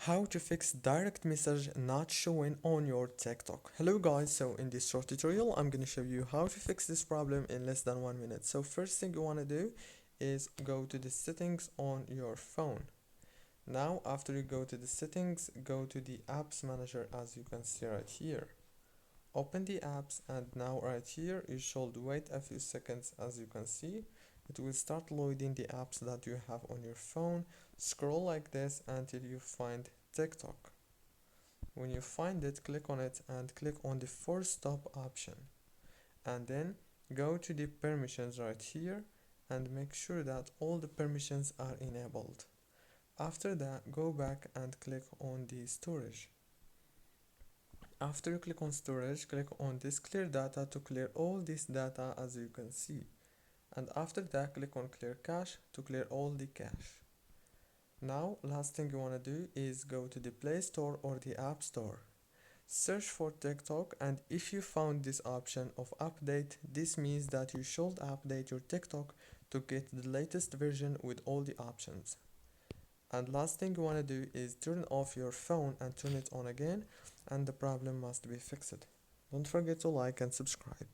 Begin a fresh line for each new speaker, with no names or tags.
How to fix direct message not showing on your TikTok. Hello guys, so in this short tutorial I'm gonna show you how to fix this problem in less than 1 minute. So first thing you want to do is go to the settings on your phone. Now after you go to the settings, go to the apps manager as you can see right here. Open the apps and now right here you should wait a few seconds. As you can see, it will start loading the apps that you have on your phone. Scroll like this until you find TikTok. When you find it, click on it and click on the force stop option, and then go to the permissions right here and make sure that all the permissions are enabled. After that, go back and click on the storage. After you click on storage, click on this clear data to clear all this data as you can see, and after that click on clear cache to clear all the cache. Now last thing you want to do is go to the Play Store or the App Store, search for TikTok, and if you found this option of update, this means that you should update your TikTok to get the latest version with all the options. And last thing you want to do is turn off your phone and turn it on again, and the problem must be fixed. Don't forget to like and subscribe.